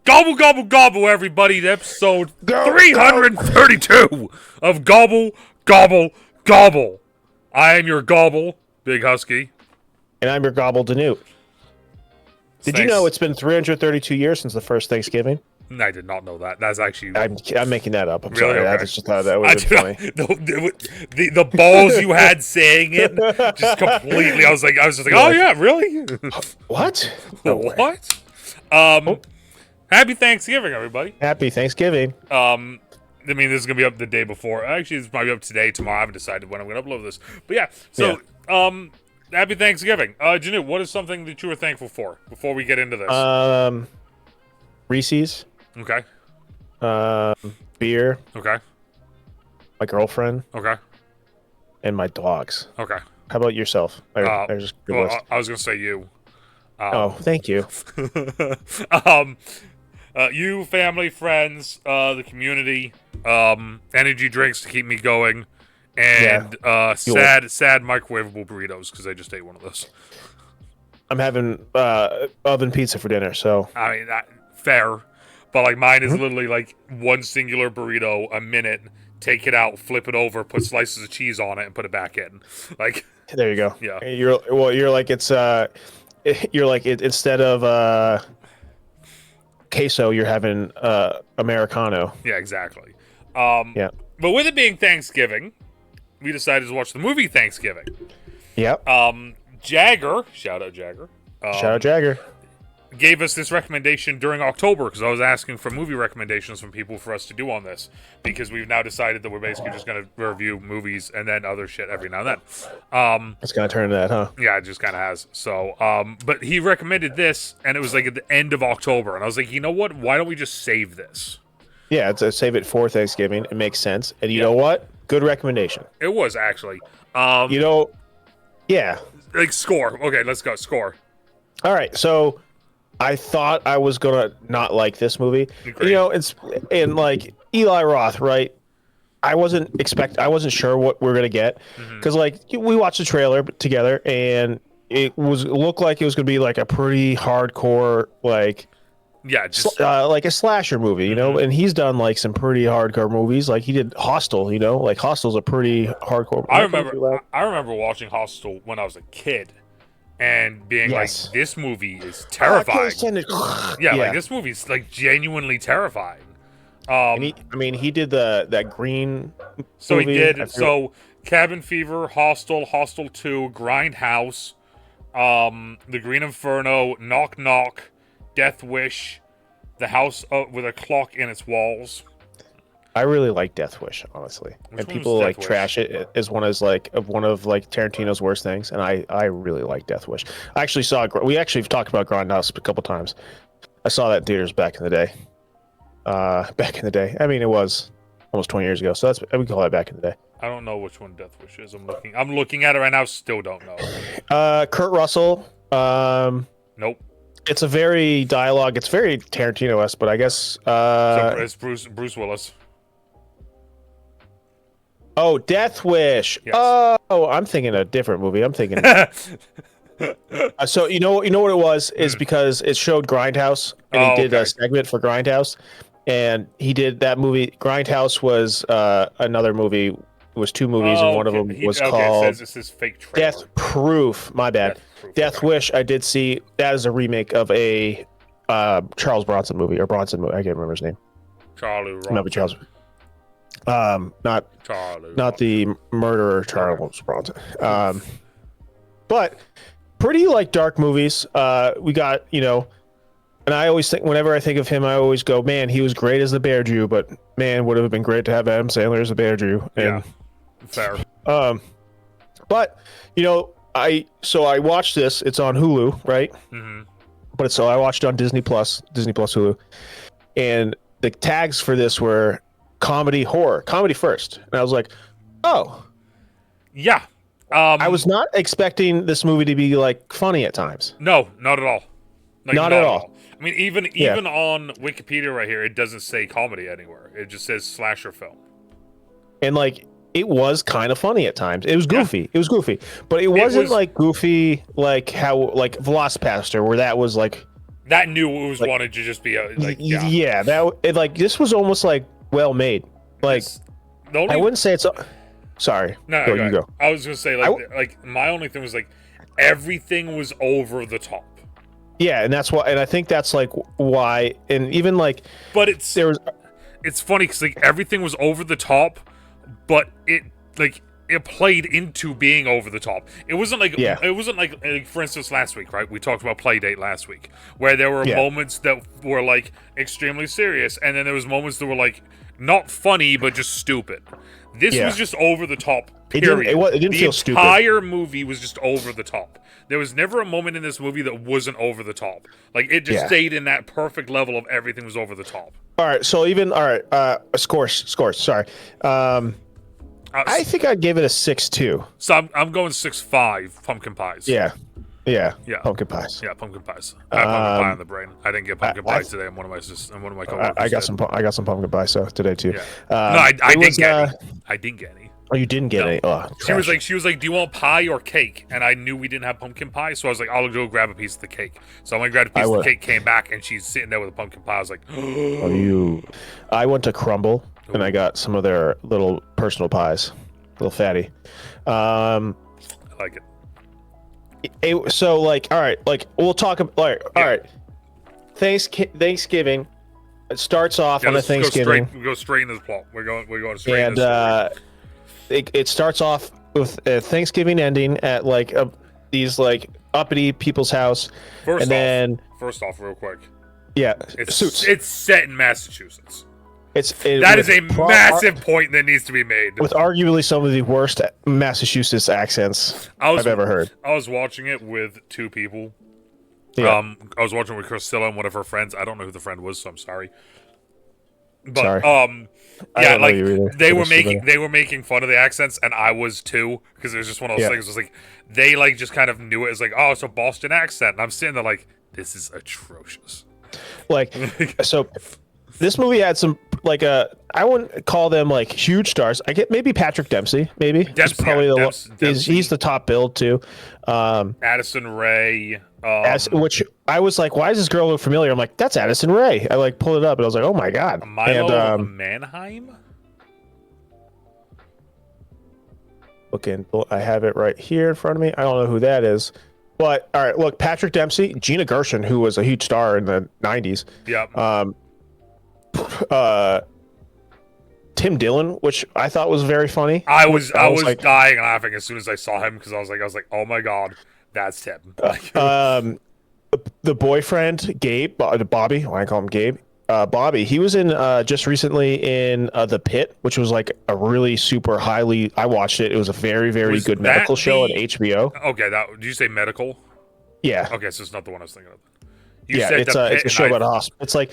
Gobble, gobble, gobble, everybody. Episode 332 of Gobble, Gobble, Gobble. I am your Gobble, Big Husky. And I'm your Gobble DeNutte. Did you Thanks. know it's been 332 years since the first Thanksgiving? I did not know that. That's actually... I'm making that up. I'm Really? sorry. Okay. I just thought that would have been funny. The balls you had saying it, just completely... I was just like, oh yeah, really? What? No way. What? Happy Thanksgiving, everybody. Happy Thanksgiving. I mean, this is going to be up the day before. Actually, it's probably up today, tomorrow. I haven't decided when I'm going to upload this. But yeah, so, happy Thanksgiving. DeNutte, what is something that you were thankful for before we get into this? Reese's. Okay. Beer. Okay. My girlfriend. Okay. And my dogs. Okay. How about yourself? Well, list. I was going to say you. Thank you. You, family, friends, the community, energy drinks to keep me going, and sad microwavable burritos because I just ate one of those. I'm having oven pizza for dinner, so I mean, fair, but like mine is literally like one singular burrito a minute. Take it out, flip it over, put slices of cheese on it, and put it back in. Like there you go. Yeah. You're like instead of queso, you're having Americano. Yeah, exactly. But with it being Thanksgiving, we decided to watch the movie Thanksgiving. Yep. Jagger, shout out Jagger. Shout out Jagger. Gave us this recommendation during October because I was asking for movie recommendations from people for us to do on this because we've now decided that we're basically just going to review movies and then other shit every now and then. It's going to turn to that, huh? Yeah, it just kind of has. So, but he recommended this and it was like at the end of October and I was like, you know what? Why don't we just save this? Yeah, save it for Thanksgiving. It makes sense. And you know what? Good recommendation. It was actually. Yeah. Like score. Okay, let's go. Score. All right. So I thought I was going to not like this movie. Agreed. You know, it's in like Eli Roth, right? I wasn't sure what we're going to get because like we watched the trailer together and it looked like it was going to be like a pretty hardcore, like, just like a slasher movie, you know, and he's done like some pretty hardcore movies. Like he did Hostel, you know, like Hostel's a pretty hardcore. I remember watching Hostel when I was a kid and being like, this movie is terrifying. Like this movie's like genuinely terrifying. He did that Green. So movie. he did. So Cabin Fever, Hostel, Hostel 2, Grindhouse, The Green Inferno, Knock Knock, Death Wish, The House with a Clock in Its Walls. I really like Death Wish, honestly, and people like trash it as one of Tarantino's worst things, and I really like Death Wish. I actually we actually talked about Grindhouse a couple times. I saw that in theaters back in the day. I mean, it was almost 20 years ago, so we call that back in the day. I don't know which one Death Wish is. I'm looking at it right now. Still don't know. Kurt Russell. Nope. It's a very dialogue. It's very Tarantino-esque, but I guess so it's Bruce Willis. Oh, Death Wish. Yes. Oh, I'm thinking a different movie. I'm thinking. So you know what it was is because it showed Grindhouse, and he did a segment for Grindhouse, and he did that movie. Grindhouse was another movie. It was two movies, and one of them was called it says fake trailer. Death Proof. My bad. Death Wish. I did see that as a remake of a Charles Bronson movie or Bronson movie. I can't remember his name. Charlie Bronson. Not Charles. Not the murderer Charles Bronson. But pretty like dark movies. We got, you know, and I always think whenever I think of him, I always go, man, he was great as the Bear Jew, but man, would have been great to have Adam Sandler as the Bear Jew. And, fair. But you know, I watched this. It's on Hulu, right? Mm-hmm. But I watched it on Disney Plus Hulu, and the tags for this were comedy first, and I was like, oh, yeah. I was not expecting this movie to be like funny at times. No, not at all. Like, not at all. I mean, even on Wikipedia right here, it doesn't say comedy anywhere. It just says slasher film. And like it was kind of funny at times. It was goofy. Yeah. It was goofy, but it wasn't like goofy like how like Velocipaster, where that was like that knew it was like, wanted to just be a like like this was almost like well made. Like I wouldn't say it's. Sorry, no, you go. I was gonna say like my only thing was like everything was over the top. Yeah, and that's why, and I think that's like why, and even like, but it's funny because like everything was over the top. But it played into being over the top. It wasn't like for instance last week, right? We talked about Playdate last week, where there were moments that were like extremely serious, and then there was moments that were like not funny but just stupid. This was just over the top. Period. It didn't feel stupid. The entire movie was just over the top. There was never a moment in this movie that wasn't over the top. Like it just stayed in that perfect level of everything was over the top. All right, so scores. Sorry, I think I'd give it a 6.2. So I'm going 6.5. Pumpkin pies. Yeah. Pumpkin pies. Yeah, pumpkin pies. I have pumpkin pie in the brain. I didn't get pumpkin pie today. I'm one of my coworkers. I got some pumpkin pie today too. Yeah. No, I didn't get any. I didn't get any. Oh, you didn't get any. Oh, she was like, do you want pie or cake? And I knew we didn't have pumpkin pie, so I was like, I'll go grab a piece of the cake. So I went and grabbed a piece of the cake, came back, and she's sitting there with a pumpkin pie. I was like, I went to Crumble and I got some of their little personal pies, little fatty. I like it. So like, all right, like we'll talk about. All right. Thanksgiving. It starts off on a Thanksgiving. We go straight into the plot. We're going straight. And it starts off with a Thanksgiving ending at like these like uppity people's house. First off, real quick. Yeah, it's set in Massachusetts. That is a massive point that needs to be made. With arguably some of the worst Massachusetts accents I've ever heard. I was watching it with two people. Yeah. I was watching with Priscilla and one of her friends. I don't know who the friend was, so I'm sorry. But sorry. Yeah, like they were making fun of the accents, and I was too, because it was just one of those things. It was like they like just kind of knew it. It's like, oh, it's a Boston accent, and I'm sitting there like, this is atrocious. Like, so this movie had some like I wouldn't call them like huge stars. I get maybe Patrick Dempsey. Maybe Dempsey, probably he's the top build too. Addison Rae. Which I was like, why does this girl look familiar? I'm like, that's Addison Rae. I like pulled it up and I was like, oh my god. Milo Manheim. Looking, I have it right here in front of me. I don't know who that is, but all right, look, Patrick Dempsey, Gina Gershon, who was a huge star in the '90s. Yeah. Tim Dillon, which I thought was very funny. I was like, dying laughing as soon as I saw him because I was like, oh my god. That's Tim. The boyfriend, Gabe, Bobby. Why I call him Gabe? Bobby. He was in just recently in The Pit, which was like a really super highly. I watched it. It was a very, very good medical show on HBO. Okay, did you say medical? Yeah. Okay, so it's not the one I was thinking of. It's a show about a hospital. It's like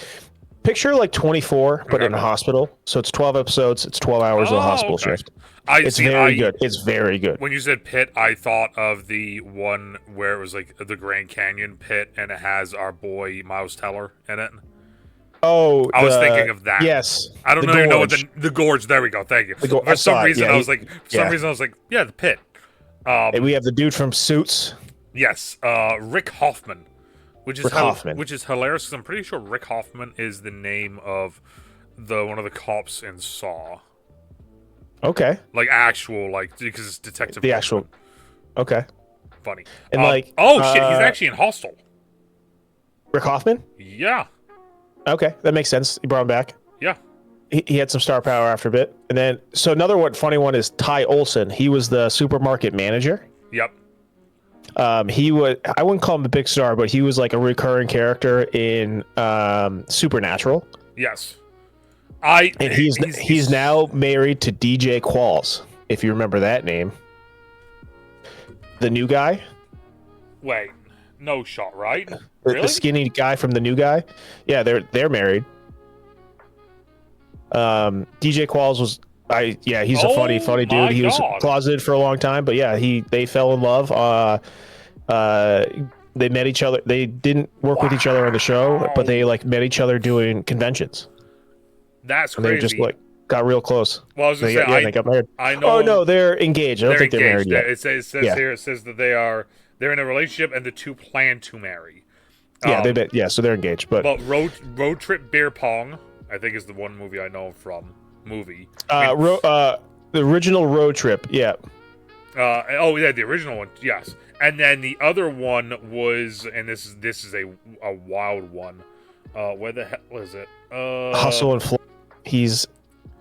picture like 24, but in a hospital. So it's 12 episodes. It's 12 hours of a hospital shift. It's very good. It's very good. When you said pit, I thought of the one where it was like the Grand Canyon pit, and it has our boy Miles Teller in it. Oh, I was thinking of that. Yes, I don't even know what the gorge. There we go. Thank you. For some reason, I was like, yeah, the pit. And we have the dude from Suits. Yes, Rick Hoffman, which is hilarious because I'm pretty sure Rick Hoffman is the name of one of the cops in Saw. Okay. Like actual, like because it's Detective. The Hoffman. actual. Okay. Funny. And shit, he's actually in Hostel. Rick Hoffman. Yeah. Okay, that makes sense. You brought him back. Yeah. He had some star power after a bit, and then so another funny one is Ty Olsson. He was the supermarket manager. Yep. I wouldn't call him a big star, but he was like a recurring character in Supernatural. Yes. He's now married to DJ Qualls, if you remember that name. The new guy? Wait, no shot, right? The skinny guy from the new guy? Yeah, they're married. DJ Qualls was he's a funny dude. He was closeted for a long time, but yeah, they fell in love. They met each other. They didn't work with each other on the show, but they like met each other doing conventions. That's crazy. They're just like got real close. Well, I was gonna say, They got married. I know. Oh no, they're engaged. I don't think they're married yet. It says here. It says that they're in a relationship and the two plan to marry. Yeah, so they're engaged. But road trip beer pong, I think, is the one movie I know from movie. The original Road Trip. Yeah. The original one. Yes, and then the other one was, and this is a wild one. Where the hell is it? Hustle and Flow. He's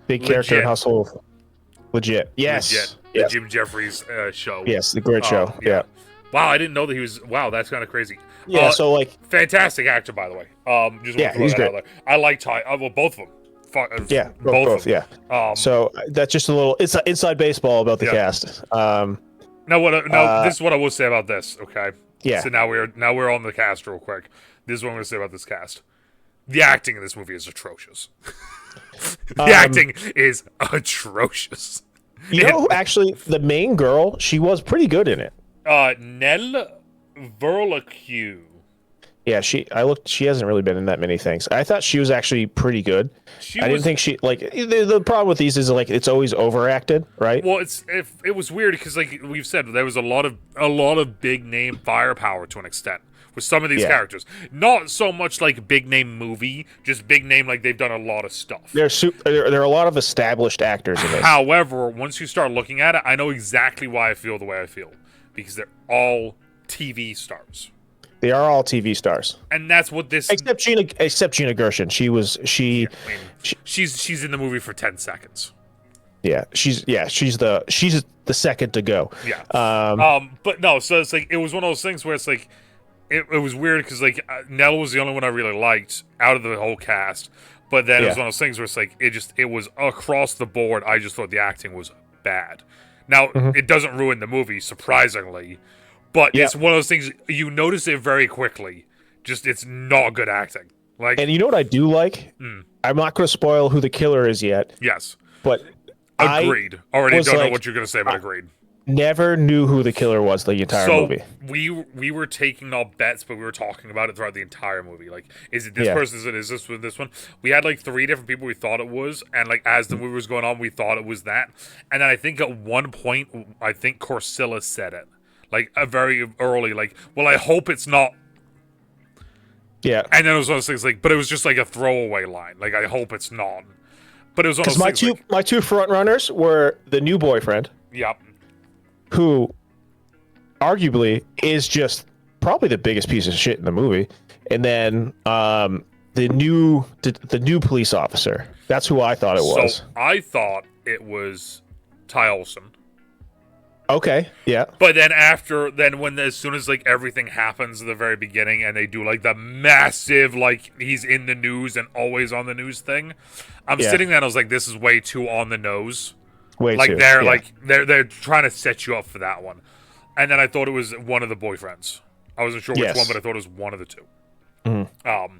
big character in Hustle. Legit. Yes. Legit. Yes. The Jim Jeffries show. Yes, the great show. Yeah. Wow, I didn't know that he was. Wow, that's kind of crazy. Yeah. So like, fantastic actor, by the way. Just he's great. out there. I like Ty. Well, both of them. Both. Yeah. So that's just a little. It's inside baseball about the cast. This is what I will say about this. Okay. Yeah. So now we're on the cast real quick. This is what I'm going to say about this cast. The acting in this movie is atrocious. The acting is atrocious. Actually, the main girl, she was pretty good in it. Nell Verlaque. Yeah, she hasn't really been in that many things. I thought she was actually pretty good. Didn't think she the problem with these is like it's always overacted, right? Well, it was weird because like we've said, there was a lot of big name firepower to an extent with some of these characters. Not so much like big name movie, just big name like they've done a lot of stuff. There are a lot of established actors in this. However, once you start looking at it, I know exactly why I feel the way I feel because they're all TV stars. They are all TV stars, and that's what this. Except Gina Gershon. She's in the movie for 10 seconds. Yeah, she's the second to go. Yeah. But no, so it's like it was one of those things where it's like it was weird because like Nell was the only one I really liked out of the whole cast, but then it was one of those things where it's like it was across the board. I just thought the acting was bad. Now it doesn't ruin the movie, surprisingly. But it's one of those things, you notice it very quickly. Just, it's not good acting. And you know what I do like? I'm not going to spoil who the killer is yet. Yes. But agreed. Already don't know what you're going to say, but agreed. Never knew who the killer was the entire movie. We were taking all bets, but we were talking about it throughout the entire movie. Like, is it this person? Is this with this one? We had like 3 different people we thought it was, and like as the movie was going on, we thought it was that. And then I think at one point, I think Corsilla said it. Like, very early, like, well, I hope it's not. Yeah. And then it was one of those things, like, but it was just like a throwaway line. Like, I hope it's not. But it was one of those things. My two front runners were the new boyfriend. Yep. Who, arguably, is just probably the biggest piece of shit in the movie. And then the new police officer. That's who I thought it was. So, I thought it was Ty Olsson. Okay, yeah. But then as soon as like everything happens at the very beginning and they do like the massive like he's in the news and always on the news thing, I'm sitting there and I was like, this is way too on the nose. They're trying to set you up for that one. And then I thought it was one of the boyfriends. I wasn't sure which one, but I thought it was one of the two. Mm-hmm.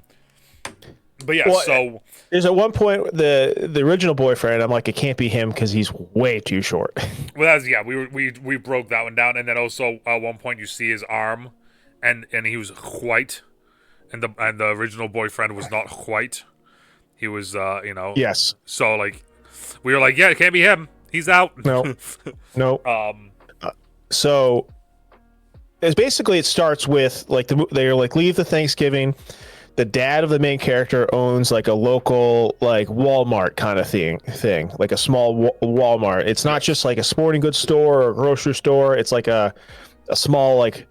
But yeah, so there's at one point the original boyfriend. I'm like, it can't be him because he's way too short. Well, we broke that one down, and then also at one point you see his arm, and he was white, and the original boyfriend was not white. He was Yes. So like, we were like, yeah, it can't be him. He's out. No. So it's basically it starts with like they're like leave the Thanksgiving. The dad of the main character owns like a local like Walmart kind of thing, like a small Walmart. It's not just like a sporting goods store or a grocery store. It's like a small like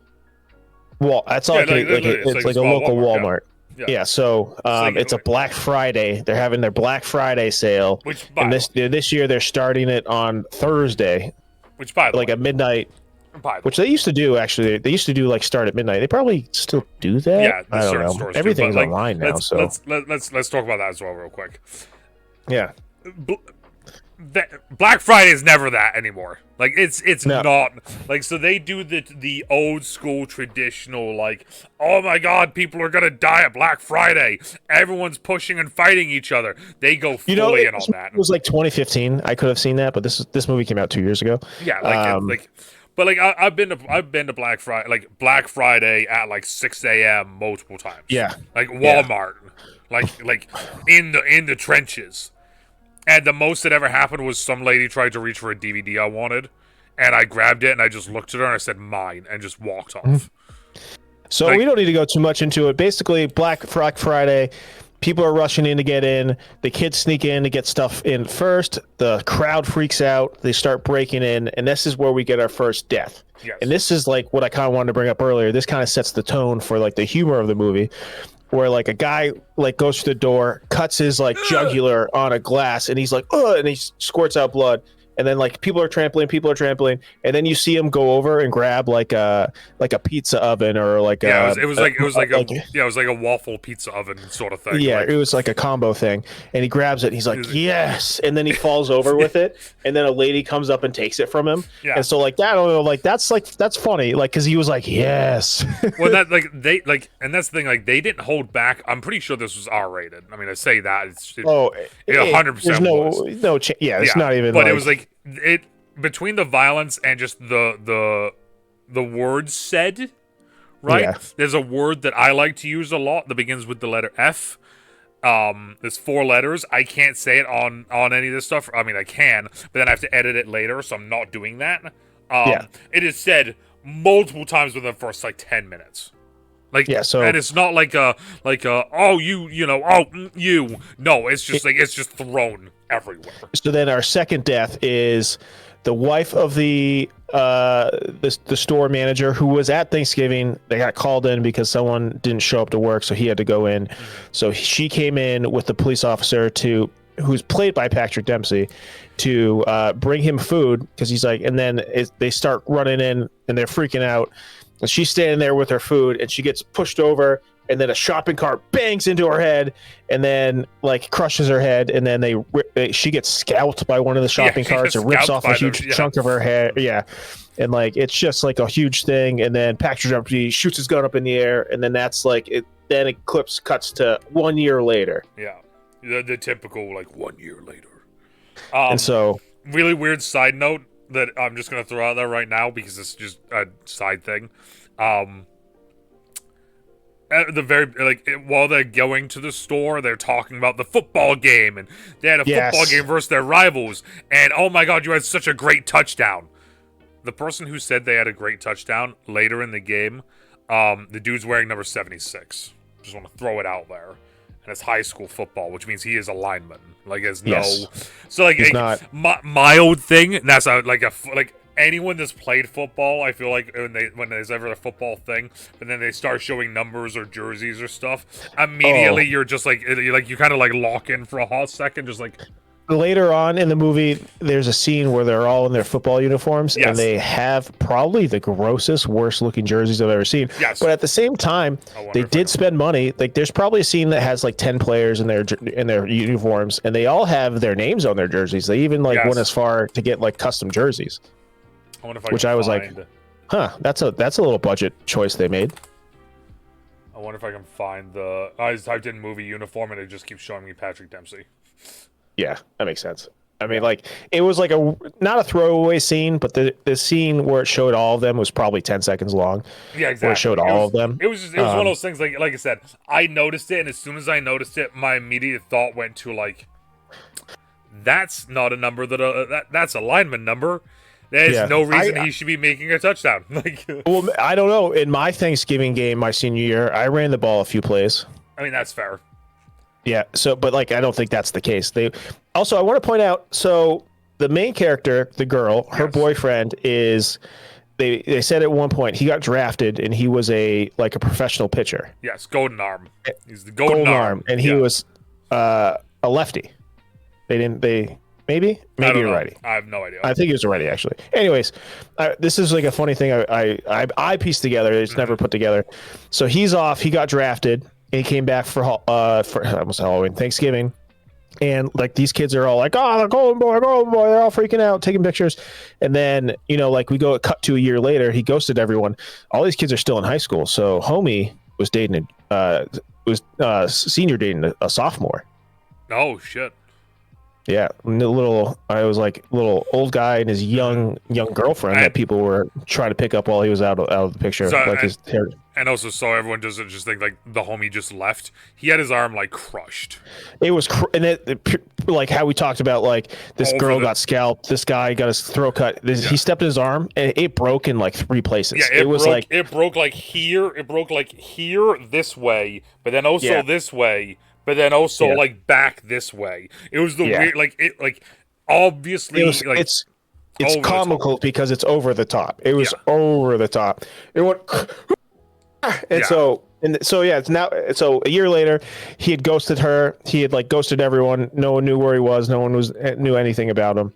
That's all. It's like a local Walmart. Yeah. So it's a Black Friday. They're having their Black Friday sale. And this year they're starting it on Thursday. Which by the way, at midnight. Which they used to do, actually. They used to do like start at midnight. They probly still do that. Yeah, I don't know. Everything's online now. Let's talk about that as well, real quick. Yeah. Black Friday is never that anymore. Like it's not like, so they do the old school traditional like, oh my god, people are gonna die at Black Friday. Everyone's pushing and fighting each other. They go fully in on that. It was like 2015. I could have seen that, but this movie came out 2 years ago. Yeah, But like I've been to Black Friday, like Black Friday at like 6 a.m. multiple times. Yeah, like Walmart, like in the trenches, And the most that ever happened was some lady tried to reach for a DVD I wanted, and I grabbed it and I just looked at her and I said mine and just walked off. So we don't need to go too much into it. Basically, Black Friday, people are rushing in to get in. The kids sneak in to get stuff in first. The crowd freaks out. They start breaking in, and this is where we get our first death. Yes. And this is like what I kind of wanted to bring up earlier. This kind of sets the tone for like the humor of the movie, where like a guy like goes to the door, cuts his like jugular on a glass, and he's like, ugh, and he squirts out blood. And then like people are trampling, and then you see him go over and grab like a pizza oven or like it was like a waffle pizza oven sort of thing. Yeah, like, it was like a combo thing, and he grabs it. And he's like, yes, and then he falls over with it, and then a lady comes up and takes it from him. Yeah, and so like that, I don't know, like that's funny, like because he was like, yes. Well, that like they like, and that's the thing, like they didn't hold back. I'm pretty sure this was R-rated. I mean, I say that it's 100%. It's not even. But it was like it between the violence and just the words said, right? Yeah. There's a word that I like to use a lot that begins with the letter F. There's 4 letters. I can't say it on any of this stuff. I mean, I can, but then I have to edit it later, so I'm not doing that. It is said multiple times within the first like 10 minutes. Like, so, and it's not like a you. No, it's just it's just thrown everywhere. So then our second death is the wife of the store manager who was at Thanksgiving. They got called in because someone didn't show up to work, so he had to go in. So she came in with the police officer who's played by Patrick Dempsey to bring him food because he's like, and then they start running in and they're freaking out. And she's standing there with her food, and she gets pushed over, and then a shopping cart bangs into her head, and then like crushes her head, and then she gets scalped by one of the shopping carts and rips off a huge chunk of her head. Yeah, and like it's just like a huge thing. And then Patrick Dempsey shoots his gun up in the air, and then that's like it. Then it cuts to 1 year later. Yeah, the typical like 1 year later. And so, really weird side note that I'm just gonna throw out there right now because it's just a side thing. At the very while they're going to the store, they're talking about the football game, and they had a football game versus their rivals. And oh my God, you had such a great touchdown! The person who said they had a great touchdown later in the game, the dude's wearing number 76. Just want to throw it out there. And it's high school football, which means he is a lineman. Like, there's no, so like mild thing. And that's like anyone that's played football, I feel like when there's ever a football thing, but then they start showing numbers or jerseys or stuff, immediately you're just like you kind of like lock in for a hot second, just like. Later on in the movie, there's a scene where they're all in their football uniforms, and they have probably the grossest, worst-looking jerseys I've ever seen. Yes. But at the same time, they did spend money. Like, there's probably a scene that has like 10 players in their uniforms, and they all have their names on their jerseys. They even went as far to get like custom jerseys. I wonder if I was like, huh, that's a little budget choice they made. I wonder if I can find the. I typed in movie uniform, and it just keeps showing me Patrick Dempsey. Yeah, that makes sense. I mean, like, it was like not a throwaway scene, but the scene where it showed all of them was probably 10 seconds long. Yeah, exactly. Where it showed all of them. It was one of those things, like I said, I noticed it, and as soon as I noticed it, my immediate thought went to, like, that's not a number that's a lineman number. There's no reason he should be making a touchdown. Like, well, I don't know. In my Thanksgiving game, my senior year, I ran the ball a few plays. I mean, that's fair. Yeah, but like I don't think that's the case. I want to point out, so the main character, the girl, her boyfriend is they said at one point he got drafted and he was a professional pitcher. Yes, golden arm. He's the golden arm. And he was a lefty. Maybe you're righty. I have no idea. I think he was a righty, actually. Anyways, this is like a funny thing I pieced together. It's never put together. So he's off. He got drafted. He came back for almost Halloween, Thanksgiving, and like these kids are all like, "Oh, the golden boy!" They're all freaking out, taking pictures. And then we cut to a year later. He ghosted everyone. All these kids are still in high school. So homie was senior dating a sophomore. Oh shit! Yeah, I was like little old guy and his young girlfriend that people were trying to pick up while he was out of the picture, So, like his hair. and also, so everyone doesn't just think like the homie just left. He had his arm like crushed. It was and like how we talked about, like this girl got scalped, this guy got his throat cut. He stepped in his arm and it broke in like 3 places. Yeah, it was like it broke like here. It broke like here this way, but then also this way. But then also like back this way. It was the weird, like it, like obviously, like it's comical because it's over the top. It was over the top. It went, and so it's now. So a year later, he had ghosted her. He had like ghosted everyone. No one knew where he was. No one knew anything about him.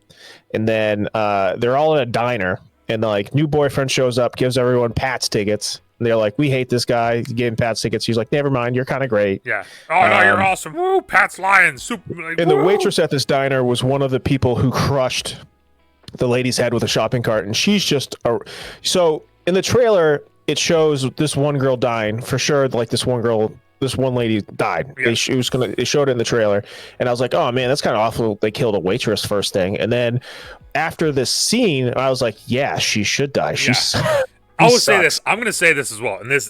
And then they're all in a diner, and the like new boyfriend shows up, gives everyone Pat's tickets. And they're like, we hate this guy. He gave him Pat's tickets. He's like, never mind. You're kind of great. Yeah. Oh, no, you're awesome. Woo, Pat's Lions. Super. Like, and the waitress at this diner was one of the people who crushed the lady's head with a shopping cart. And she's just... So in the trailer, it shows this one girl dying. For sure, like this one lady died. Yeah. They showed it in the trailer. And I was like, oh, man, that's kind of awful. They killed a waitress first thing. And then after this scene, I was like, yeah, she should die. She's... I will say this. I'm going to say this as well. And this,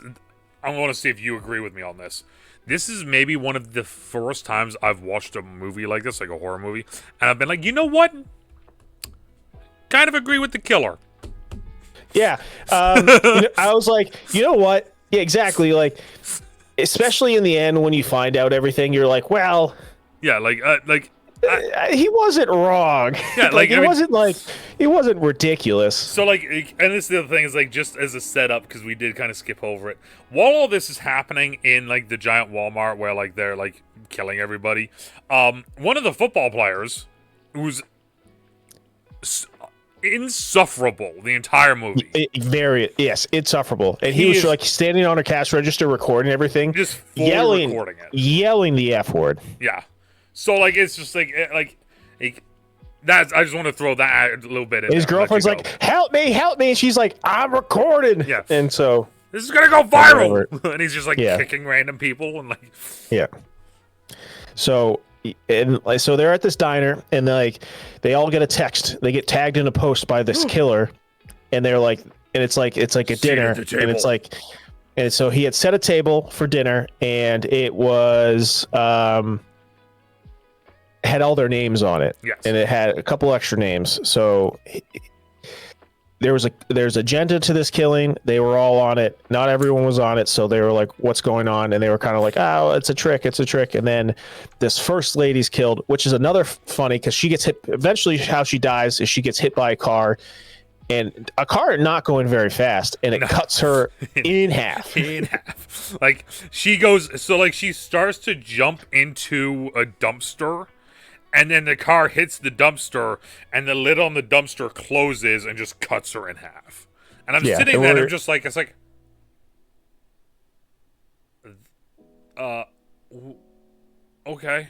I want to see if you agree with me on this. This is maybe one of the first times I've watched a movie like this, like a horror movie, and I've been like, you know what? Kind of agree with the killer. Yeah. I was like, you know what? Yeah, exactly. Like, especially in the end when you find out everything, you're like, well... Yeah, he wasn't wrong. Yeah, it wasn't ridiculous. So like, and this is the other thing is like, just as a setup, because we did kind of skip over it. While all this is happening in like the giant Walmart where like they're like killing everybody, one of the football players who's insufferable the entire movie. Insufferable. And he was like standing on a cash register recording everything, just yelling the F word. Yeah. So like it's just like that's I just want to throw that a little bit in. His girlfriend's like, help me, and she's like, I'm recording. Yeah. And so this is gonna go viral. And he's just like kicking random people and like So they're at this diner and they all get a text. They get tagged in a post by this killer, and they're like, and it's like a dinner, and it's like, and so he had set a table for dinner, and it was had all their names on it, and it had a couple extra names. So there's agenda to this killing. They were all on it. Not everyone was on it, so they were like, what's going on? And they were kind of like, oh, it's a trick. And then this first lady's killed, which is another funny, because she gets hit. Eventually how she dies is she gets hit by a car, and a car not going very fast, and it cuts her in half. Like she goes, so like she starts to jump into a dumpster, and then the car hits the dumpster, and the lid on the dumpster closes and just cuts her in half. And I'm sitting there, and I'm just like, it's like, okay.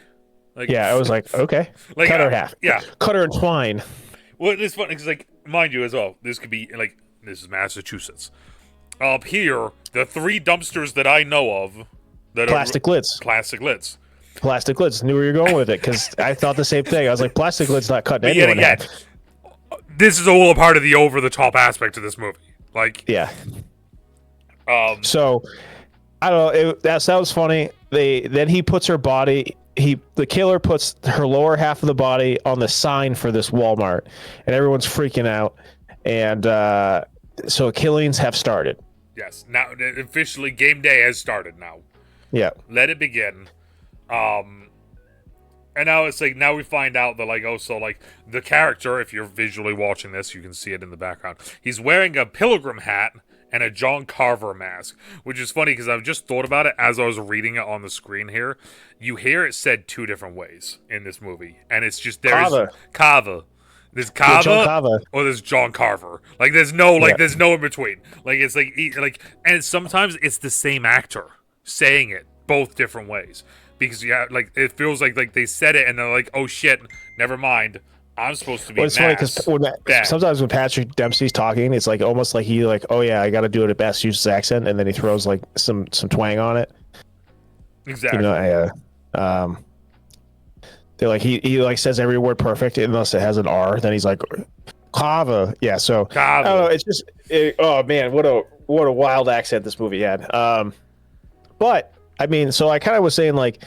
Like, yeah, I was like, okay. Like, cut her in half. Yeah. Cut her in twine. Well, it's funny, because, like, mind you as well, this could be, like, this is Massachusetts. Up here, the 3 dumpsters that I know of... that plastic lids. Plastic lids. Plastic lids. Knew where you were going with it, because I thought the same thing. I was like, plastic lids not cutting anyone in half. This is all a part of the over-the-top aspect of this movie. Like... Yeah. So, I don't know. That was funny. Then he puts her body... The killer puts her lower half of the body on the sign for this Walmart, and everyone's freaking out. And so killings have started. Yes. Now, officially, game day has started now. Yeah. Let it begin. And now it's like, now we find out that, like, oh, so, like, the character, if you're visually watching this, you can see it in the background. He's wearing a pilgrim hat and a John Carver mask, which is funny because I've just thought about it as I was reading it on the screen here. You hear it said 2 different ways in this movie, and it's just there's Carver. There's Carver or there's John Carver. Like there's no there's no in between. Like it's like and sometimes it's the same actor saying it both different ways, because like it feels like they said it and they're like, oh shit, never mind. I'm supposed to be. Well, it's funny because sometimes when Patrick Dempsey's talking, it's like almost like he like, oh yeah, I got to do it at best, use his accent, and then he throws like some twang on it. Exactly. You know, They're like he like says every word perfect unless it has an R. Then he's like Kava. Yeah. So I don't know. It's just oh man, what a wild accent this movie had. But I mean, so I kind of was saying like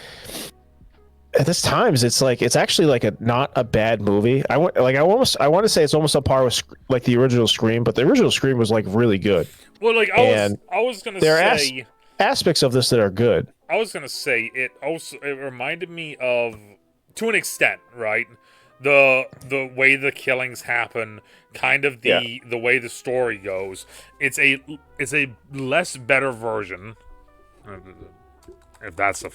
at this times it's like it's actually like a not a bad movie. I want to say it's almost on par with like the original Scream, but the original Scream was like really good. Well, like I was gonna say aspects of this that are good. I was gonna say it reminded me of, to an extent, right? The way the killings happen, kind of the way the story goes. It's a less better version, if that's a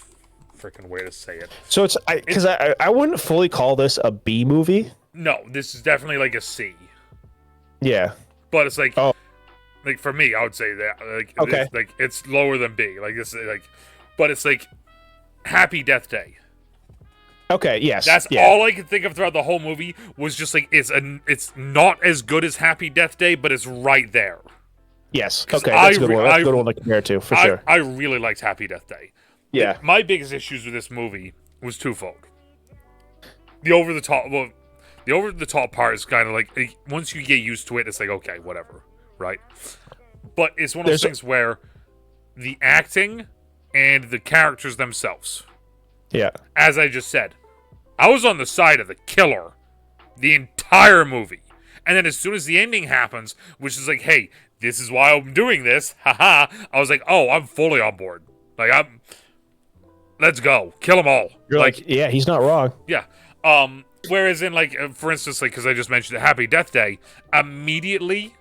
freaking way to say it. So it's because I wouldn't fully call this a B movie. No, this is definitely like a C. Yeah, but it's like like for me, I would say that like okay, it's lower than B. Like this like, but it's like Happy Death Day. Okay, yes. That's all I could think of throughout the whole movie was just like it's not as good as Happy Death Day, but it's right there. Yes. Okay, that's a good one. That's a good one to compare to, for sure. I really liked Happy Death Day. Yeah. My biggest issues with this movie was twofold. The over the top part is kind of like once you get used to it, it's like okay, whatever, right? But it's one of those things where the acting and the characters themselves. Yeah. As I just said, I was on the side of the killer the entire movie. And then as soon as the ending happens, which is like, hey, this is why I'm doing this, haha, I was like, oh, I'm fully on board. Like, let's go. Kill them all. You're like, yeah, he's not wrong. Yeah. Whereas in, like, for instance, like, because I just mentioned Happy Death Day, immediately,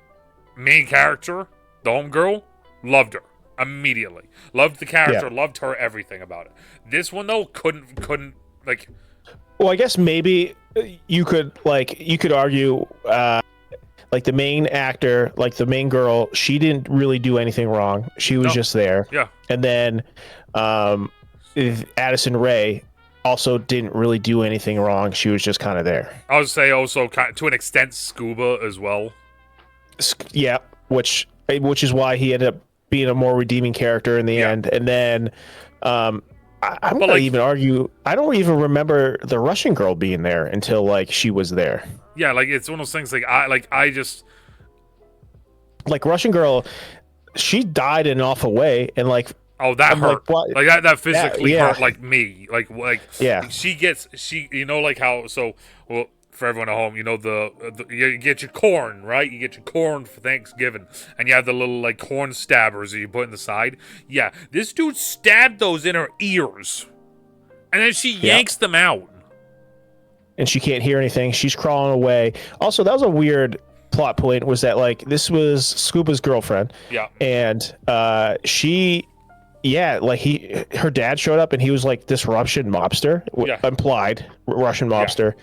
main character, the homegirl, loved her. Immediately. Loved the character, loved her, everything about it. This one, though, couldn't, like... Well, I guess maybe you could argue, like, the main actor, like, the main girl, she didn't really do anything wrong. She was just there. Yeah. And then, Addison Rae also didn't really do anything wrong. She was just kind of there. I would say also, to an extent, Scuba as well. Yeah, which is why he ended up being a more redeeming character in the end. And then I'm gonna even argue I don't even remember the Russian girl being there until like she was there. Yeah, like it's one of those things I just like Russian girl, she died in an awful way and like that hurt. Like that physically hurt like me. Like yeah. She you know like how well for everyone at home, you know you get your corn, right? You get your corn for Thanksgiving, and you have the little like corn stabbers that you put in the side. Yeah, this dude stabbed those in her ears, and then she yanks them out, and she can't hear anything. She's crawling away. Also, that was a weird plot point. Was that like this was Scuba's girlfriend? Yeah, and she. Yeah, like her dad showed up and he was like this Russian mobster, implied Russian mobster,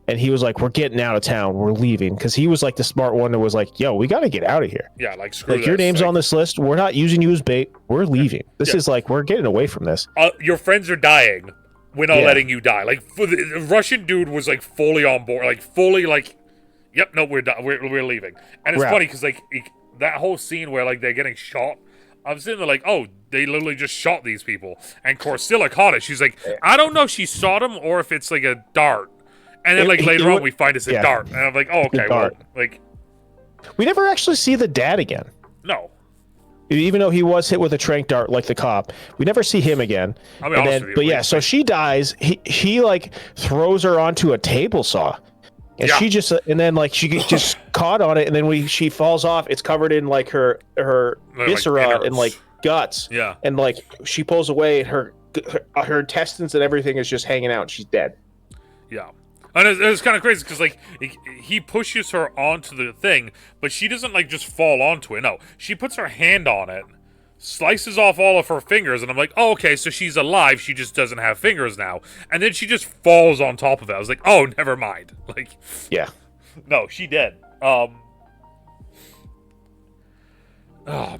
and he was like, "We're getting out of town, we're leaving," because he was like the smart one that was like, "Yo, we got to get out of here." Yeah, like screw this. Your name's on this list. We're not using you as bait. We're leaving. This is like we're getting away from this. Your friends are dying. We're not letting you die. Like the Russian dude was like fully on board, like fully like, "Yep, no, we're leaving." And it's funny because like that whole scene where like they're getting shot. I'm sitting there like, oh, they literally just shot these people. And Corsilla caught it. She's like, I don't know if she shot him or if it's like a dart. And then like later on we find it's a dart. And I'm like, oh, okay, well, like... We never actually see the dad again. No. Even though he was hit with a tranq dart like the cop. We never see him again. I mean, but yeah, so she dies. He like throws her onto a table saw. And she just, and then like she just caught on it, and then she falls off. It's covered in like her viscera and like guts. Yeah. And like she pulls away, and her intestines and everything is just hanging out. And she's dead. Yeah. And it's kind of crazy because like he pushes her onto the thing, but she doesn't like just fall onto it. No, she puts her hand on it, slices off all of her fingers, and I'm like, oh, okay, so she's alive. She just doesn't have fingers now. And then she just falls on top of it. I was like, oh, never mind. Like, yeah, no, she dead. Oh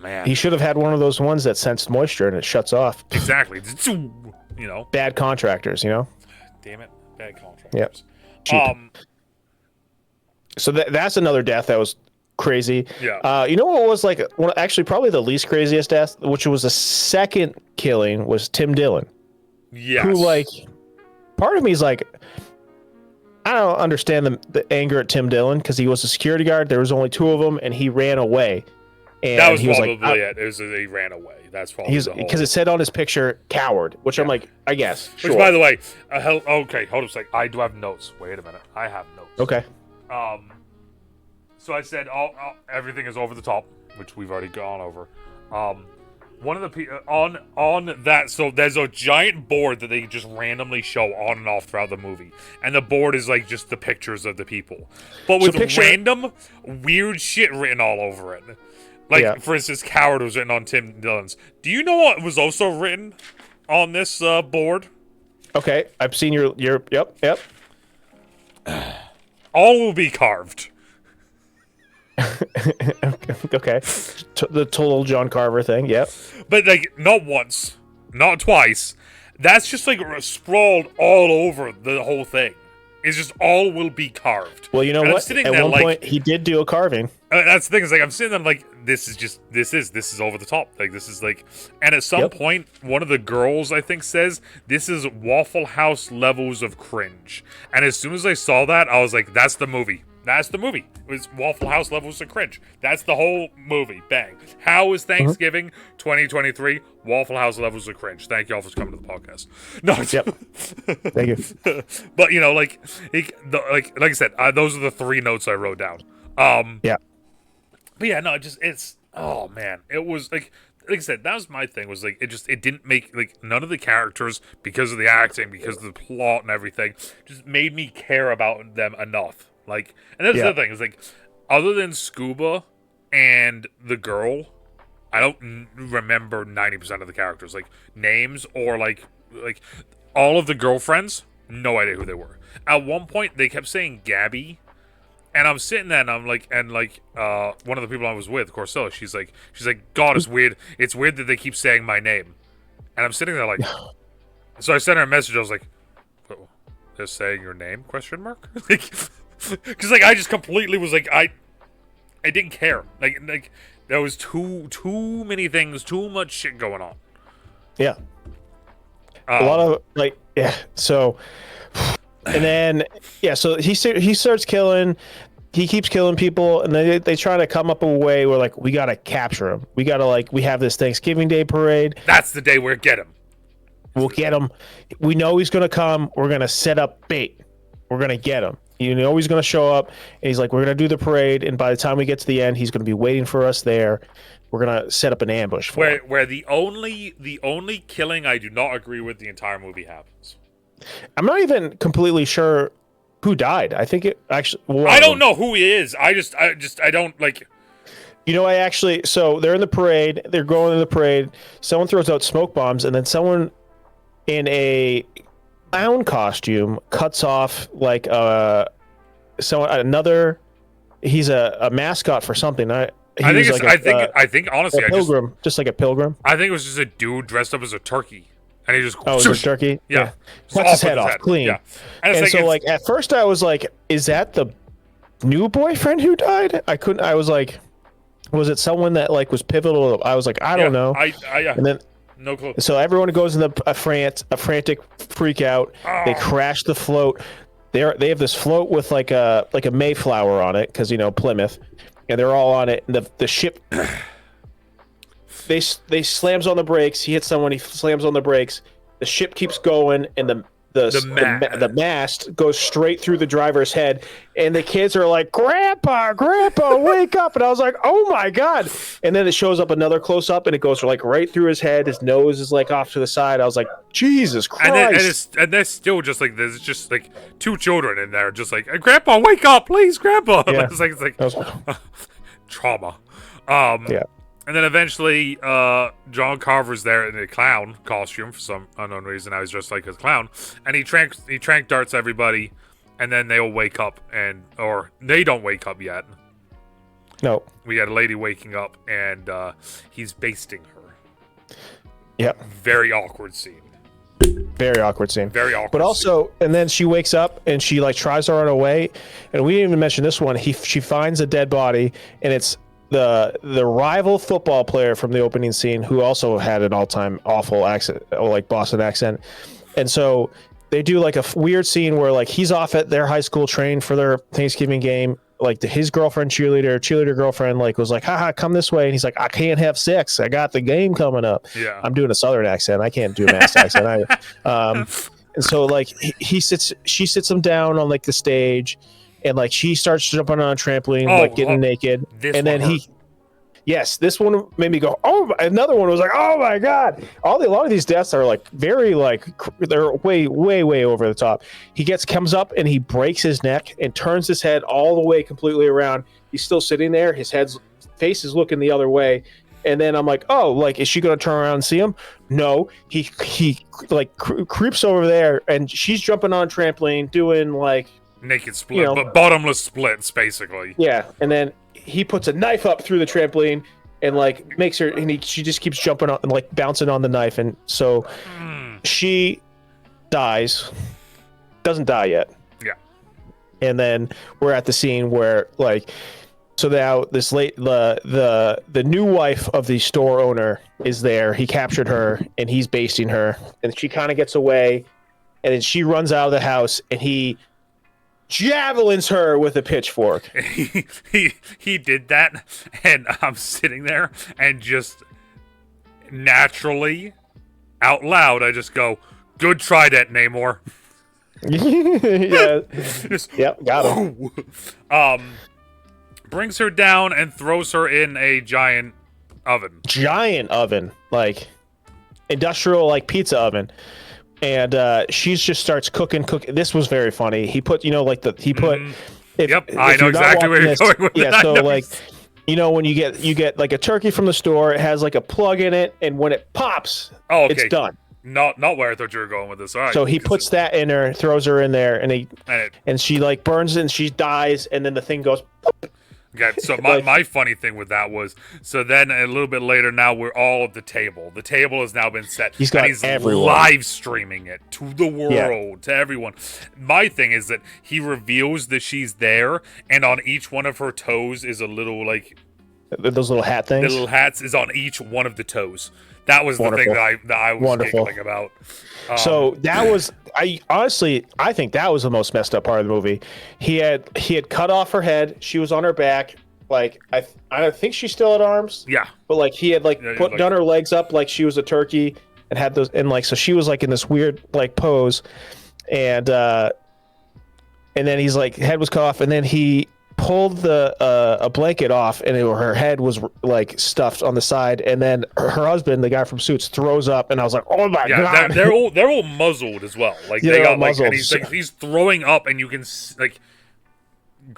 man, he should have had one of those ones that sensed moisture and it shuts off. Exactly. You know, bad contractors. You know, damn it, bad contractors. Yep. Cheap. So that's another death that was crazy. Yeah. You know what was like actually probably the least craziest death, which was the second killing, was Tim Dillon. Yes. Who like part of me is like I don't understand the anger at Tim Dillon because he was a security guard. There was only 2 of them, and he ran away. And That was he was probably like, it. It was he ran away. That's probably he's the whole. because it said on his picture, "coward," which I'm like, I guess. Which, Sure. by the way, okay, hold on a sec. I do have notes. Wait a minute. I have notes. Okay. So I said everything is over the top, which we've already gone over. One of the on that, so there's a giant board that they just randomly show on and off throughout the movie, and the board is like just the pictures of the people, but with random weird shit written all over it. Like, for instance, "coward" was written on Tim Dillon's. Do you know what was also written on this board? Okay, I've seen your yep. "All will be carved." Okay, the total John Carver thing. Yep. But like, not once, not twice. That's just like sprawled all over the whole thing. It's just "all will be carved." Well, you know what? At one point, he did do a carving. That's the thing. Is like I'm sitting there like, this is over the top. Like, this is like, and at some point, one of the girls I think says this is Waffle House levels of cringe. And as soon as I saw that, I was like, that's the movie. That's the movie. It was Waffle House levels of cringe. That's the whole movie. Bang. How is Thanksgiving 2023? Waffle House levels of cringe. Thank you all for coming to the podcast. No. Yep. Thank you. But you know, like I said, those are the 3 notes I wrote down. Yeah. But yeah, no, it's oh man, it was like I said, that was my thing. Was like it didn't make like none of the characters, because of the acting, because of the plot and everything, just made me care about them enough. Like, and that's the other thing, is like, other than Scuba and the girl, I don't remember 90% of the characters, like names or like all of the girlfriends. No idea who they were. At one point, they kept saying Gabby, and I'm sitting there and I'm like, one of the people I was with, Corsella, she's like, God, it's weird. It's weird that they keep saying my name, and I'm sitting there like, so I sent her a message. I was like, oh, they're saying your name? Question mark? Like. Because like I just completely was like I didn't care, like there was too many things, too much shit going on. Yeah, a lot of like So, and then so he starts killing. He keeps killing people, and they try to come up a way where like we gotta capture him. We gotta we have this Thanksgiving Day parade. That's the day we'll get him. We'll get him. We know he's gonna come. We're gonna set up bait. We're gonna get him. You know he's going to show up, and he's like, we're going to do the parade, and by the time we get to the end, he's going to be waiting for us there. We're going to set up an ambush for him. Where the only killing I do not agree with the entire movie happens. I'm not even completely sure who died. I think it actually... I don't know who he is. I don't, like... You know, so they're in the parade. They're going in the parade. Someone throws out smoke bombs, and then someone in a clown costume cuts off like he's a mascot for something. I think honestly, a pilgrim, just like a pilgrim. I think it was just a dude dressed up as a turkey, and he just it was a turkey. Yeah. Cuts his head off clean. Yeah. And so like at first I was like, is that the new boyfriend who died? I was like, was it someone that like was pivotal? I was like, I don't know. And then no clue. So everyone goes in a frantic freak out. Oh. They crash the float. They have this float with like a Mayflower on it, because Plymouth, and they're all on it. And the ship they slams on the brakes. He hits someone. He slams on the brakes. The ship keeps going, and the mast goes straight through the driver's head, and the kids are like, Grandpa, wake up. And I was like, oh my God. And then it shows up another close up, and it goes like right through his head. His nose is like off to the side. I was like, Jesus Christ. And there's still just like, there's just like 2 children in there, just like, Grandpa, wake up, please, Grandpa. Yeah. It's like trauma. Yeah. And then eventually, John Carver's there in a clown costume for some unknown reason. I was dressed like a clown, and he trank darts everybody, and then they all wake up, or they don't wake up yet. No, we got a lady waking up, and he's basting her. Yep. Very awkward scene. Very awkward scene. Very awkward. But also, and then she wakes up and she like tries to run away, and we didn't even mention this one. She finds a dead body, and it's the rival football player from the opening scene, who also had an all-time awful accent, or like Boston accent. And so they do like a weird scene where like he's off at their high school training for their Thanksgiving game. Like his girlfriend, cheerleader girlfriend, like was like, haha, come this way. And he's like, I can't have sex. I got the game coming up. Yeah. I'm doing a Southern accent. I can't do a Mass accent either. And so like she sits him down on like the stage, and like she starts jumping on a trampoline, like getting naked. And then this one made me go, oh, another one was like, oh my God. A lot of these deaths are like very like, they're way over the top. He comes up and he breaks his neck and turns his head all the way completely around. He's still sitting there. His face is looking the other way. And then I'm like, oh, like, is she going to turn around and see him? No, he like creeps over there, and she's jumping on a trampoline doing like naked split, but bottomless splits basically. Yeah. And then he puts a knife up through the trampoline and like makes her, and she just keeps jumping on and like bouncing on the knife. And so she dies, doesn't die yet. Yeah. And then we're at the scene where like, so now the new wife of the store owner is there. He captured her and he's basting her, and she kind of gets away, and then she runs out of the house and he javelins her with a pitchfork. He did that, and I'm sitting there and just naturally out loud I just go, good try that, Namor. Yeah. Yep, got him. Brings her down and throws her in a giant oven, like industrial like pizza oven. And she just starts cooking. This was very funny. He put, yep, I know exactly where you're going with that. Yeah, so like, when you get like a turkey from the store, it has like a plug in it, and when it pops, it's done. Not where I thought you were going with this. All right. So he puts that in her, throws her in there, and she like burns and she dies, and then the thing goes. Okay, so my funny thing with that was, so then a little bit later, now we're all at the table. The table has now been set. He's live streaming it to the world, to everyone. My thing is that he reveals that she's there, and on each one of her toes is a little, like... Those little hat things? The little hats is on each one of the toes. That was Wonderful. The thing that I was giggling about. So that was... I think that was the most messed up part of the movie. He had cut off her head. She was on her back. Like I think she still had arms. Yeah. But like he had done her legs up like she was a turkey and had those, and like so she was like in this weird like pose, and then he's like head was cut off, and then he pulled a blanket off, and her head was like stuffed on the side, and then her husband, the guy from Suits, throws up, and I was like, oh my God. They're all muzzled as well. Like they got muzzled. And he's throwing up, and you can like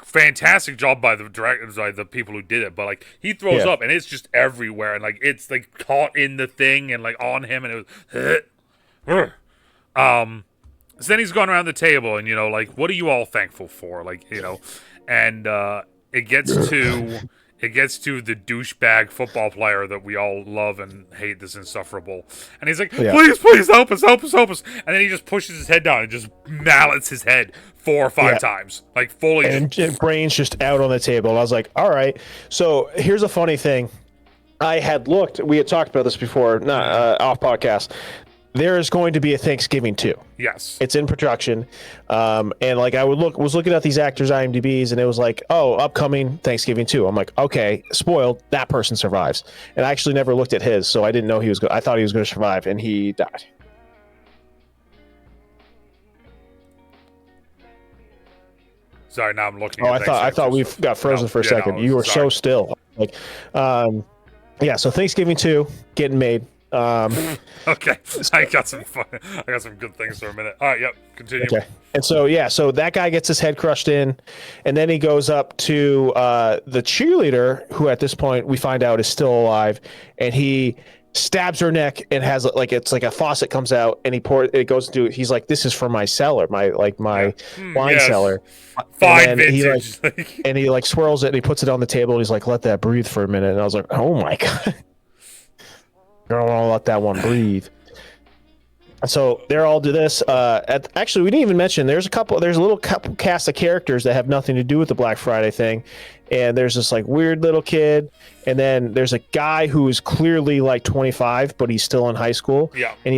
fantastic job by the people who did it, but like he throws up and it's just everywhere, and like it's like caught in the thing and like on him, and it was so then he's going around the table and like, what are you all thankful for, like, and it gets to the douchebag football player that we all love and hate, this insufferable, and he's like, please help us, and then he just pushes his head down and just mallets his head 4 or 5 times, like fully, and brains just out on the table. And I was like, all right. So here's a funny thing. We had talked about this before, not off podcast. There is going to be a Thanksgiving 2. Yes. It's in production. And like I was looking at these actors' IMDb's, and it was like, oh, upcoming Thanksgiving 2. I'm like, okay, spoiled, that person survives. And I actually never looked at his, so I didn't know I thought he was going to survive, and he died. Sorry, now I'm looking. Oh, I thought we got frozen for a second. You were so still. Like, so Thanksgiving 2 getting made. Okay, I got some good things for a minute. All right, yep, continue. Okay, and so that guy gets his head crushed in, and then he goes up to the cheerleader, who at this point we find out is still alive, and he stabs her neck and has like, it's like a faucet comes out, and he's like, this is for my cellar, my wine cellar. Fine vintage. And he like swirls it and he puts it on the table, and he's like, let that breathe for a minute. And I was like, oh my God. Girl, I'll let that one breathe. So they're all do this. Actually, we didn't even mention there's a little couple cast of characters that have nothing to do with the Black Friday thing, and there's this like weird little kid, and then there's a guy who is clearly like 25, but he's still in high school. Yeah. And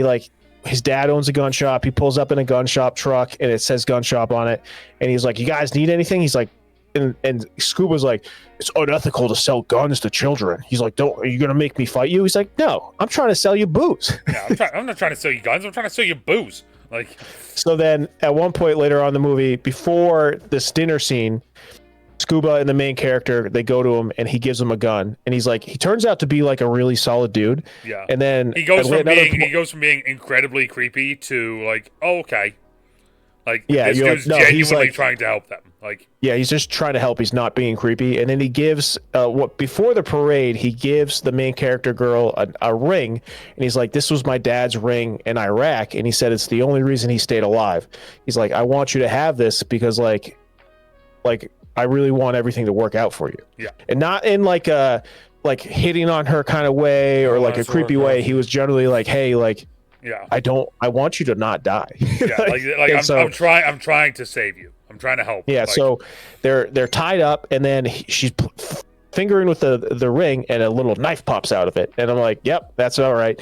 his dad owns a gun shop. He pulls up in a gun shop truck, and it says gun shop on it. And he's like, "You guys need anything?" He's like, and Scuba's like, "It's unethical to sell guns to children." He's like, "Don't, are you gonna make me fight you?" He's like, "No, I'm trying to sell you booze." Yeah, I'm not trying to sell you guns. I'm trying to sell you booze. Like, so then at one point later on in the movie, before this dinner scene, Scuba and the main character, they go to him and he gives him a gun, and he's like, he turns out to be like a really solid dude. Yeah. And then he goes from being incredibly creepy to like, oh, okay. Like, yeah, this dude's like, no, genuinely like, trying to help them. Like, yeah, he's just trying to help. He's not being creepy. And then he gives before the parade, he gives the main character girl a ring, and he's like, "This was my dad's ring in Iraq," and he said it's the only reason he stayed alive. He's like, "I want you to have this because like I really want everything to work out for you." Yeah. And not in like a hitting on her kind of way or like a creepy way. He was generally like, "Hey, like, yeah, I want you to not die." Yeah, I'm trying to save you. I'm trying to help. Yeah, like, so they're tied up, and then she's fingering with the ring, and a little knife pops out of it, and I'm like, "Yep, that's all right."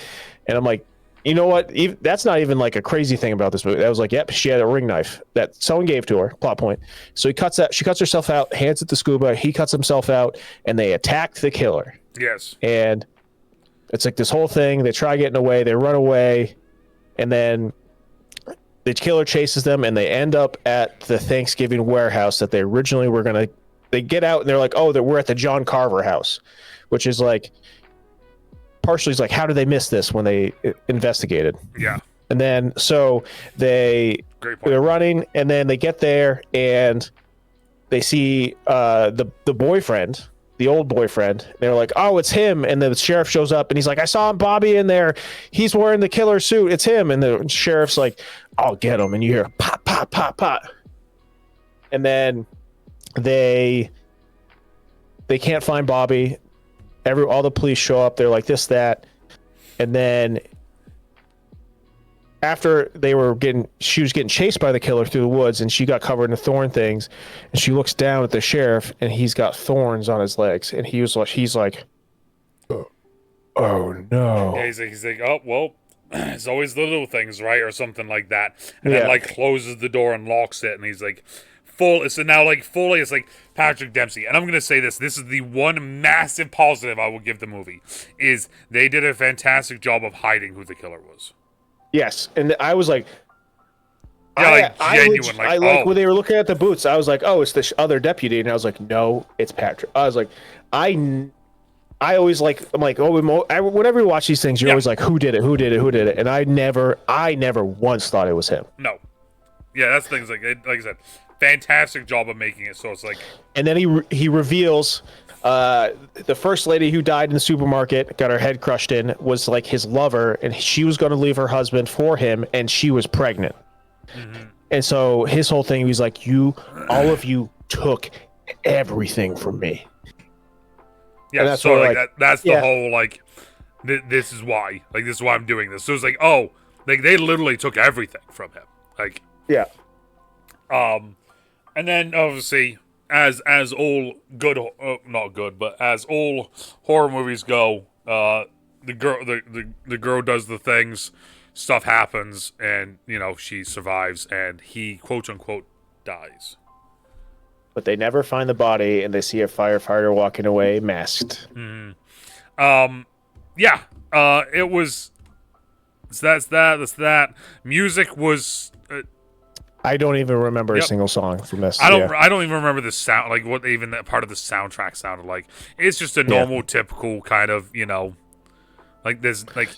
And I'm like, you know what? That's not even like a crazy thing about this movie. I was like, "Yep, she had a ring knife that someone gave to her." Plot point. So she cuts herself out, hands it to Scuba. He cuts himself out, and they attack the killer. Yes. And it's like this whole thing. They try getting away. They run away, and then the killer chases them, and they end up at the Thanksgiving warehouse that they originally were gonna. They get out, and they're like, "Oh, we're at the John Carver house," which is like partially is like, how did they miss this when they investigated? Yeah. And then so they're running, and then they get there, and they see the boyfriend. The old boyfriend. They're like, "Oh, it's him." And the sheriff shows up, and he's like, "I saw Bobby in there. He's wearing the killer suit. It's him." And the sheriff's like, "I'll get him." And you hear pop, pop, pop, pop. And then they can't find Bobby. All the police show up. They're like this, that. And then after she was getting chased by the killer through the woods, and she got covered in thorn things, and she looks down at the sheriff, and he's got thorns on his legs, and he's like, "Oh no." Yeah, he's like, "Oh well, it's always the little things, right?" or something like that, and then like closes the door and locks it, and he's like, it's like Patrick Dempsey. And I'm gonna say this is the one massive positive I will give the movie, is they did a fantastic job of hiding who the killer was. Yes, and I was like, yeah, when they were looking at the boots, I was like, "Oh, it's the other deputy," and I was like, "No, it's Patrick." I was like, I always like, I'm like, whenever you watch these things, you're always like, "Who did it?" And I never once thought it was him. No, yeah, that's things like I said, fantastic job of making it so it's like. And then he reveals. The first lady who died in the supermarket, got her head crushed in, was like his lover, and she was going to leave her husband for him, and she was pregnant. Mm-hmm. And so his whole thing, he was like, all of you took everything from me. Yeah, that's so like that's the whole like, this is why I'm doing this. So it's like, oh, like they literally took everything from him. Like, yeah. And then obviously, as all good, not good, but as all horror movies go, the girl does the things, stuff happens, and she survives, and he quote unquote dies. But they never find the body, and they see a firefighter walking away masked. Mm-hmm. Yeah. It was. That's that. Music was. I don't even remember a single song from this. I don't even remember the sound, like what even that part of the soundtrack sounded like. It's just a normal, typical kind of, like this, like.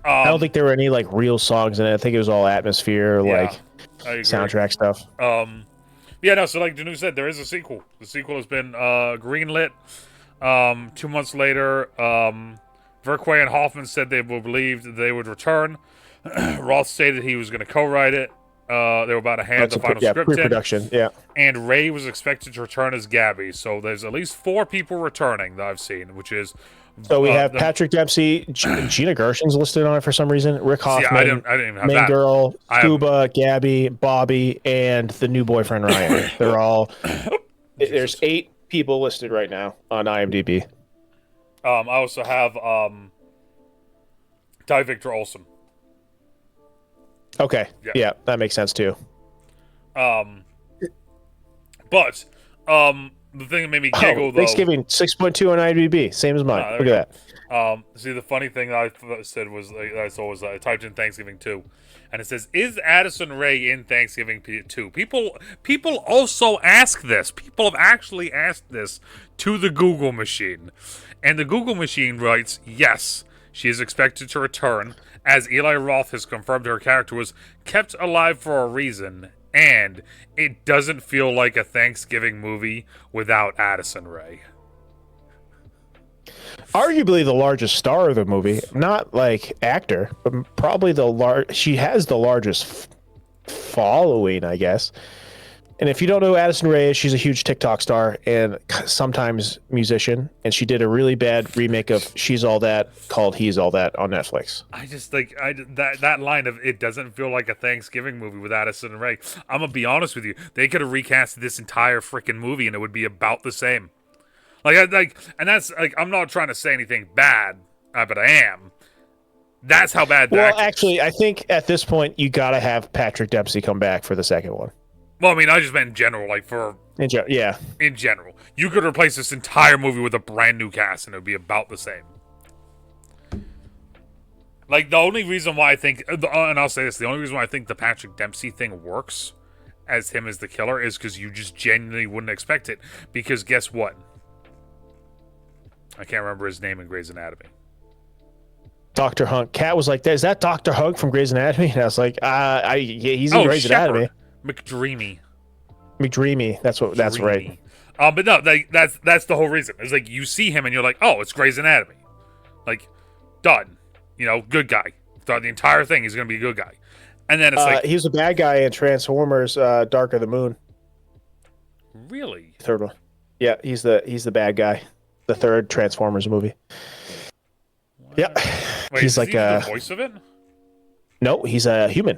I don't think there were any like real songs in it. I think it was all atmosphere, like soundtrack stuff. Yeah, no. So like DeNutte said, there is a sequel. The sequel has been greenlit. 2 months later, Verquay and Hoffman said they believed they would return. Roth stated he was going to co-write it. They were about to hand the final script pre-production, in. And Ray was expected to return as Gabby. So there's at least 4 people returning that I've seen, which is... So we have Patrick Dempsey, Gina Gershon's listed on it for some reason, Rick Hoffman, I didn't even have Main that. Girl, Scuba, Gabby, Bobby, and the new boyfriend, Ryan. They're all... There's 8 people listed right now on IMDb. I also have Ty Victor Olsen Okay. Yeah, that makes sense too. But the thing that made me giggle though. Thanksgiving 6.2 on IMDb, same as mine. Look at that. See, the funny thing I said was I saw was I typed in Thanksgiving 2, and it says, "Is Addison Rae in Thanksgiving 2?" People also ask this. People have actually asked this to the Google machine, and the Google machine writes, "Yes, she is expected to return, as Eli Roth has confirmed her character was kept alive for a reason." And it doesn't feel like a Thanksgiving movie without Addison Rae. Arguably the largest star of the movie, not like actor, but probably she has the largest following, I guess. And if you don't know who Addison Rae is, she's a huge TikTok star and sometimes musician. And she did a really bad remake of She's All That called He's All That on Netflix. I just think that line of "it doesn't feel like a Thanksgiving movie with Addison Rae." I'm gonna be honest with you, they could have recast this entire freaking movie and it would be about the same. And that's like, I'm not trying to say anything bad, but I am. That's how bad. Well, actually, I think at this point you gotta have Patrick Dempsey come back for the second one. Well, I mean, I just meant in general, yeah. In general, you could replace this entire movie with a brand new cast, and it would be about the same. Like, the only reason why I think, and I'll say this, the only reason why I think the Patrick Dempsey thing works as him as the killer is because you just genuinely wouldn't expect it. Because guess what? I can't remember his name in Grey's Anatomy. Dr. Hunk. Kat was like, "Is that Dr. Hunk from Grey's Anatomy?" And I was like, he's in Grey's Anatomy." McDreamy. That's right. But no, that's the whole reason. It's like you see him and you're like, "Oh, it's Grey's Anatomy." Like, done. Good guy. Throughout the entire thing, he's gonna be a good guy. And then it's like he was a bad guy in Transformers: Dark of the Moon. Really? Third one. Yeah, he's the bad guy. The third Transformers movie. What? Yeah. Wait, he's like the voice of it? No, he's a human.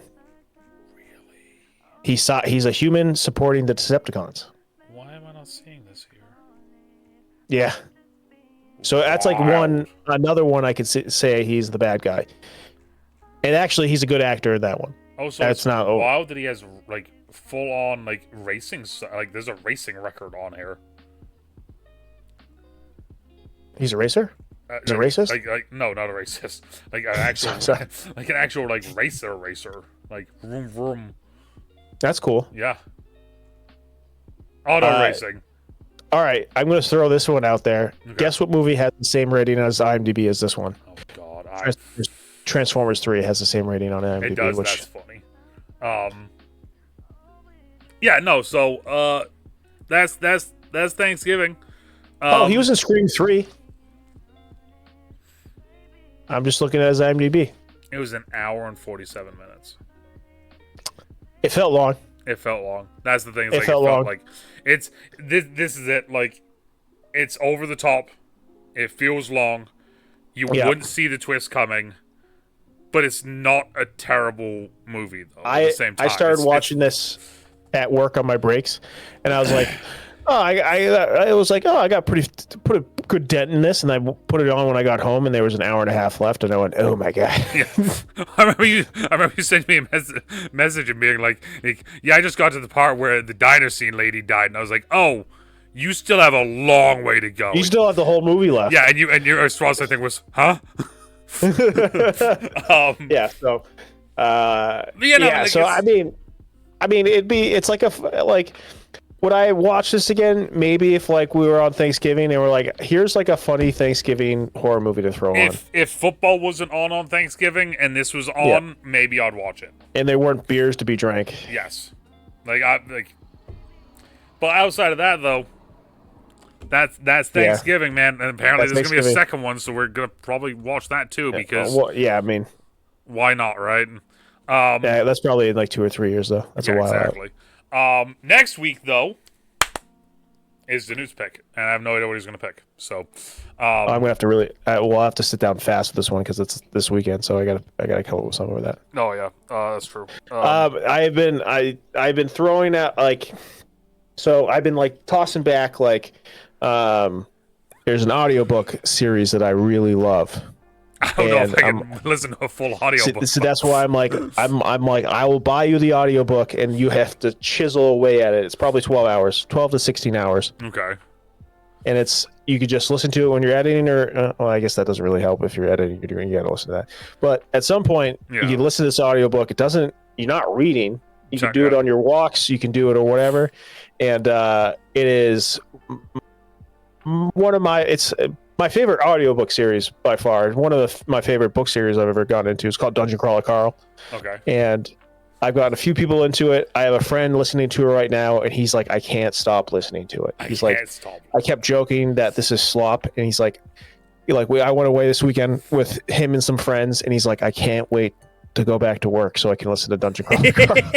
He's a human supporting the Decepticons. Why am I not seeing this here? Yeah. So that's like another one I could say he's the bad guy. And actually, he's a good actor in that one. Oh, so that's not wild that he has like full on like racing. Like there's a racing record on here. He's a racer. He's a racist? No, not a racist. Like an actual, like an actual like racer. Like vroom vroom. That's cool. Yeah. Auto racing. All right, I'm going to throw this one out there. Okay. Guess what movie has the same rating as IMDb as this one? Oh God, Transformers 3 has the same rating on IMDb. It does. That's funny. Yeah. No. So that's Thanksgiving. He was in Scream 3. I'm just looking at his IMDb. It was an hour and 47 minutes. It felt long. That's the thing. It felt long. Like it's this is it. Like it's over the top. It feels long. You wouldn't see the twist coming, but it's not a terrible movie though. At the same time, I started watching this at work on my breaks, and I was like, I was like, I got put a good dent in this, and I put it on when I got home, and there was an hour and a half left, and I went, oh my God. Yeah. I remember you sent me a message and being like, yeah, I just got to the part where the diner scene lady died, and I was like, oh, you still have a long way to go. You still have the whole movie left. Yeah, and your response I think was, huh? Yeah. So. So I mean, it's like would I watch this again? Maybe if like we were on Thanksgiving and we're like, here's like a funny Thanksgiving horror movie to throw on. If football wasn't on Thanksgiving and this was on, maybe I'd watch it. And there weren't beers to be drank. Yes. But outside of that though, that's Thanksgiving, man. And apparently there's gonna be a second one, so we're gonna probably watch that too because I mean, why not, right? Yeah, that's probably in like 2 or 3 years though. That's a while. Exactly. Next week though is DeNutte's pick, and I have no idea what he's going to pick. So, I'm gonna have to we'll have to sit down fast with this one because it's this weekend. So I gotta come up with something with that. Oh yeah, that's true. I've been throwing out so I've been like tossing back there's an audiobook series that I really love. I don't know if I can listen to a full audiobook. So that's why I'm like I will buy you the audiobook and you have to chisel away at it. It's probably 12 hours, 12 to 16 hours. Okay. And you could just listen to it when you're editing, or well, I guess that doesn't really help if you're editing. You gotta listen to that. But at some point, you can listen to this audiobook. You're not reading. You can do it on your walks. You can do it or whatever. And it is one of it's my favorite audiobook series by far. One of my favorite book series I've ever gotten into. It's called Dungeon Crawler Carl. Okay. And I've gotten a few people into it. I have a friend listening to it right now, and he's like, I can't stop listening to it. He's like, I kept joking that this is slop, and he's like, I went away this weekend with him and some friends, and he's like, I can't wait to go back to work so I can listen to Dungeon Crawler Carl.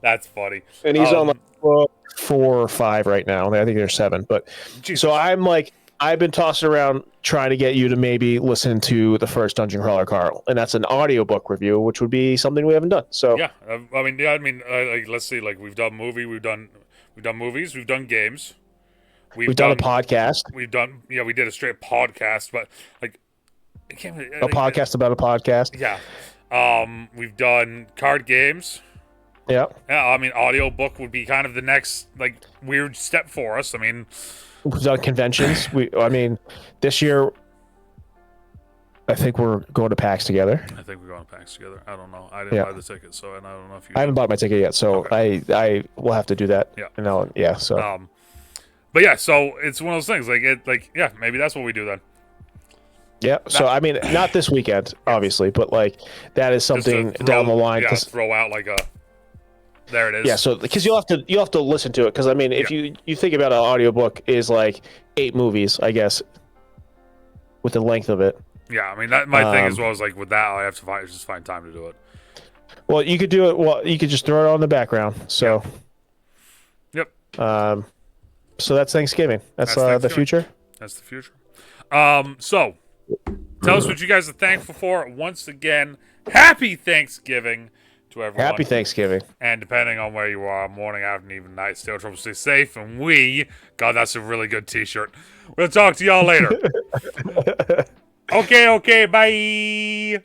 That's funny. And he's on like 4 or 5 right now. I think there's 7. But Jesus. So I'm like, I've been tossing around trying to get you to maybe listen to the first Dungeon Crawler Carl, and that's an audiobook review, which would be something we haven't done. So yeah, like, let's see, like we've done movies, we've done games, we've done a podcast, we did a straight podcast, but like podcast about a podcast. Yeah, we've done card games. Yeah, I mean, audiobook would be kind of the next like weird step for us. I mean. We've done conventions. This year, I think we're going to PAX together. I think we're going to PAX together. I don't know. I didn't buy the ticket, so and I don't know if you. I haven't bought my ticket yet, so okay. I will have to do that. Yeah. So. But yeah, so it's one of those things. Maybe that's what we do then. Yeah. So I mean, not this weekend, obviously, but like that is something down the line. Yeah, throw out like a. There it is. Yeah, so because you'll have to listen to it, because I mean, if you think about an audiobook is like 8 movies, I guess, with the length of it. Yeah, I mean that my thing as well is like with that I have to just find time to do it. Well, you could do it. Well, you could just throw it on the background. So. Yep. So that's Thanksgiving. That's the future. That's the future. So tell us what you guys are thankful for. Once again, happy Thanksgiving. To everyone. Happy Thanksgiving. And depending on where you are, morning, afternoon, even night, stay trouble, stay safe. And God, that's a really good t-shirt. We'll talk to y'all later. Okay, bye.